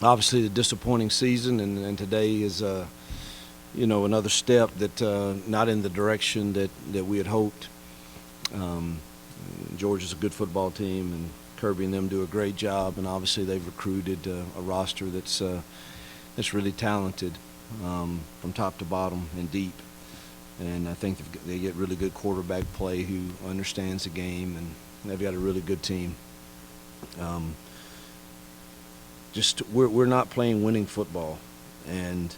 obviously, the disappointing season, and today is another step that not in the direction that we had hoped. Um, Georgia's a good football team, and Kirby and them do a great job, and obviously they've recruited a roster that's really talented from top to bottom and deep. And I think they get really good quarterback play who understands the game, and they've got a really good team. Um, we're not playing winning football, and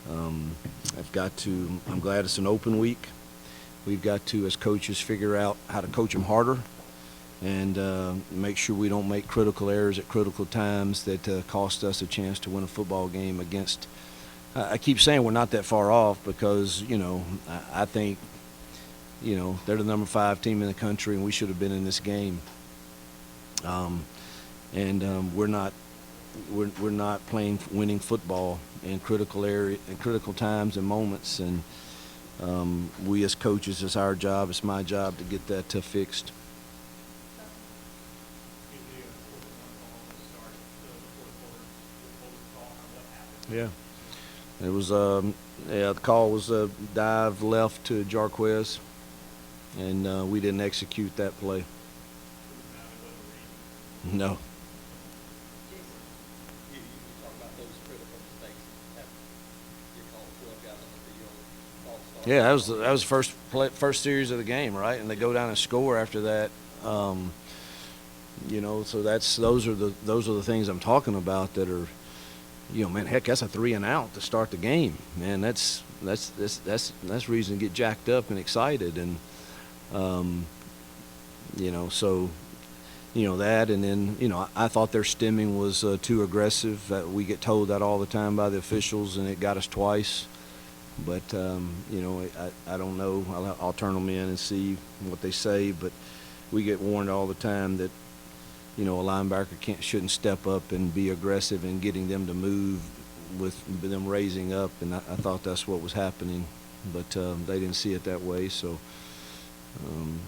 I'm glad it's an open week. We've got to, as coaches, figure out how to coach them harder and make sure we don't make critical errors at critical times that cost us a chance to win a football game against. I keep saying we're not that far off because, I think, they're the number 5 team in the country and we should have been in this game. We're not playing winning football in critical times and moments, and we as coaches, it's our job, it's my job to get that fixed. Yeah, it was. The call was a dive left to Jarquez, and we didn't execute that play. No. Yeah, that was first series of the game, right? And they go down and score after that. So those are the things I'm talking about that are, man, heck, that's a 3 and out to start the game, man. That's reason to get jacked up and excited, and that, and then I thought their stemming was too aggressive. We get told that all the time by the officials, and it got us twice. But I don't know. I'll turn them in and see what they say. But we get warned all the time that a linebacker shouldn't step up and be aggressive in getting them to move with them raising up. And I thought that's what was happening, but they didn't see it that way. So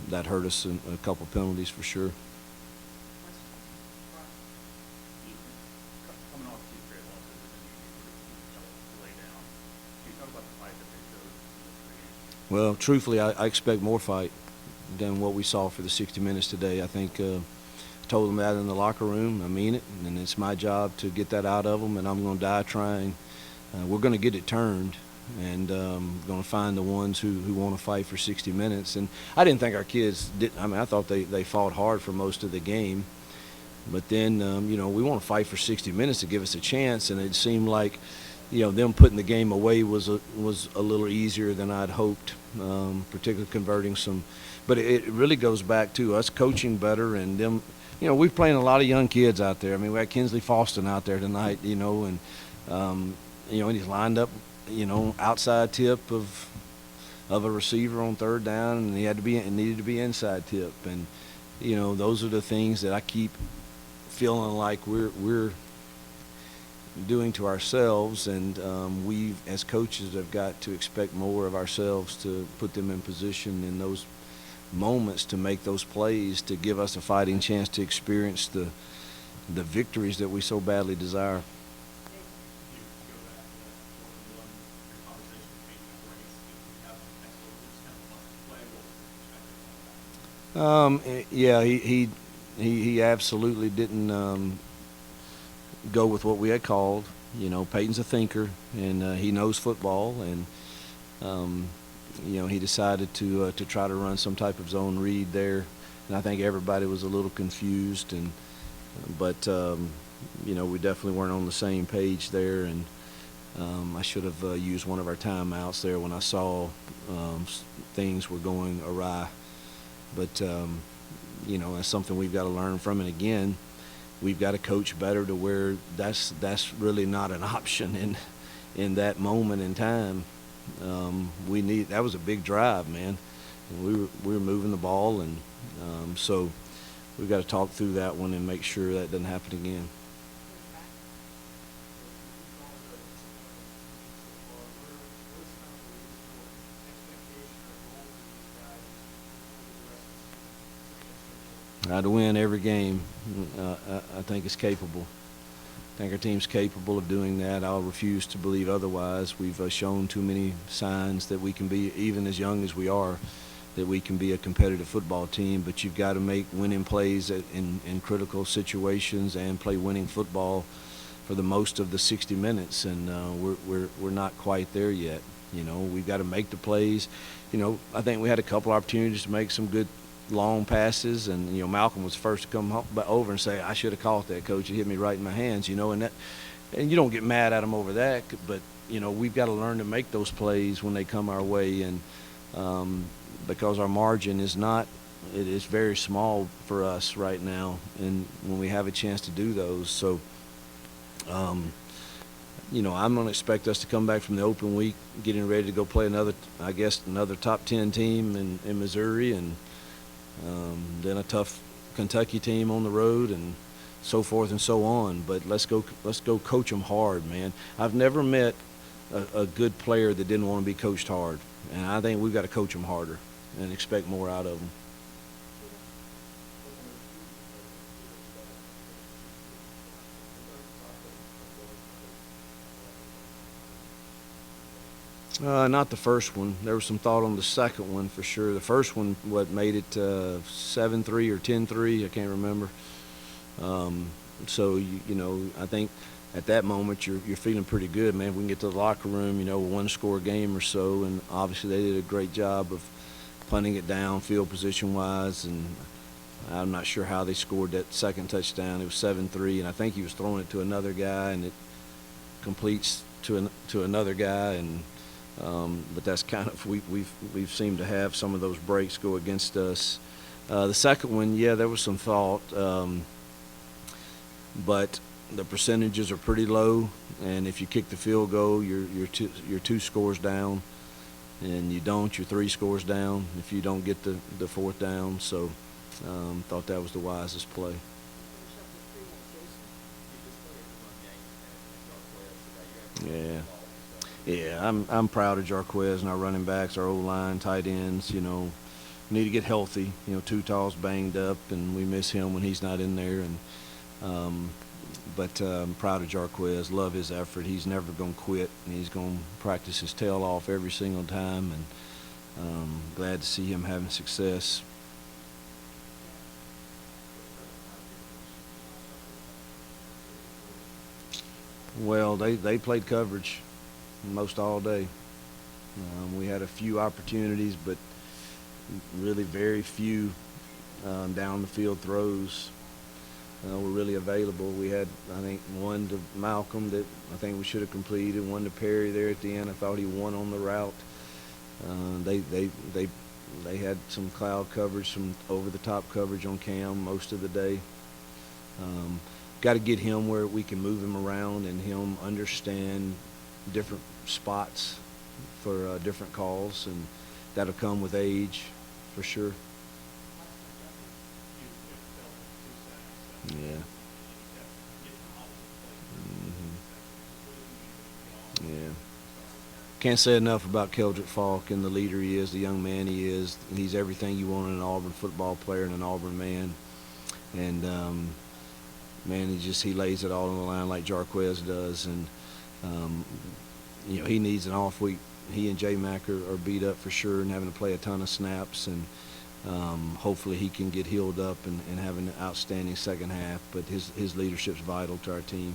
that hurt us in a couple penalties for sure. Well, truthfully, I expect more fight than what we saw for the 60 minutes today. I think I told them that in the locker room. I mean it, and it's my job to get that out of them, and I'm going to die trying. We're going to get it turned, and going to find the ones who want to fight for 60 minutes. And I didn't think our kids did. I mean, I thought they fought hard for most of the game. But then, we want to fight for 60 minutes to give us a chance, and it seemed like them putting the game away was a little easier than I'd hoped, particularly converting some. But it really goes back to us coaching better and them. We're playing a lot of young kids out there. I mean, we had Kinsley Faustin out there tonight, and he's lined up, outside tip of a receiver on third down, and needed to be inside tip, and those are the things that I keep feeling like we're doing to ourselves, and we as coaches have got to expect more of ourselves to put them in position in those moments to make those plays to give us a fighting chance to experience the victories that we so badly desire. Yeah, he absolutely didn't go with what we had called. Peyton's a thinker, and he knows football, and he decided to try to run some type of zone read there, and I think everybody was a little confused, but we definitely weren't on the same page there, and I should have used one of our timeouts there when I saw things were going awry, but that's something we've got to learn from, and again, we've got to coach better to where that's really not an option in that moment in time. That was a big drive, man. And we were moving the ball, and so we've got to talk through that one and make sure that doesn't happen again. To win every game, I think is capable. think our team's capable of doing that. I'll refuse to believe otherwise. We've shown too many signs that we can be, even as young as we are, that we can be a competitive football team. But you've got to make winning plays in critical situations and play winning football for the most of the 60 minutes, and we're not quite there yet. You know, we've got to make the plays. You know, I think we had a couple opportunities to make some good long passes, and you know, Malcolm was first to come over and say, "I should have caught that, coach. It hit me right in my hands." You know, and you don't get mad at him over that, but you know, we've got to learn to make those plays when they come our way, and because our margin is not, it is very small for us right now, and when we have a chance to do those, so. You know, I'm going to expect us to come back from the open week getting ready to go play another top 10 team in Missouri, and then a tough Kentucky team on the road, and so forth and so on. But let's go coach them hard, man. I've never met a good player that didn't want to be coached hard, and I think we've got to coach them harder and expect more out of them. Not the first one. There was some thought on the second one for sure. The first one, what made it 7-3 or 10-3, I can't remember. So you know, I think at that moment you're feeling pretty good, man. We can get to the locker room, you know, one score game or so, and obviously they did a great job of punting it down, field position wise, and I'm not sure how they scored that second touchdown. It was 7-3, and I think he was throwing it to another guy, and it completes to another guy, and. But that's kind of we've seemed to have some of those breaks go against us. The second one, yeah, there was some thought, but the percentages are pretty low, and if you kick the field goal, you're two scores down, and you don't, you're 3 scores down if you don't get the fourth down. So thought that was the wisest play. Yeah. Yeah, I'm proud of Jarquez and our running backs, our O-line, tight ends. You know, need to get healthy. You know, Tutaw's banged up, and we miss him when he's not in there. And but I'm proud of Jarquez. Love his effort. He's never going to quit, and he's going to practice his tail off every single time. And glad to see him having success. Well, they played coverage most all day. We had a few opportunities, but really very few down the field throws were really available. We had, I think, one to Malcolm that I think we should have completed, one to Perry there at the end. I thought he won on the route. They had some cloud coverage, some over-the-top coverage on Cam most of the day. Got to get him where we can move him around and him understand different spots for different calls, and that'll come with age for sure. Yeah. Yeah. Can't say enough about Keldrick Falk and the leader he is, the young man he is. He's everything you want in an Auburn football player and an Auburn man. And man, he lays it all on the line like Jarquez does. And you know, he needs an off week. He and J-Mac are beat up for sure and having to play a ton of snaps. And hopefully he can get healed up and have an outstanding second half. But his leadership's vital to our team.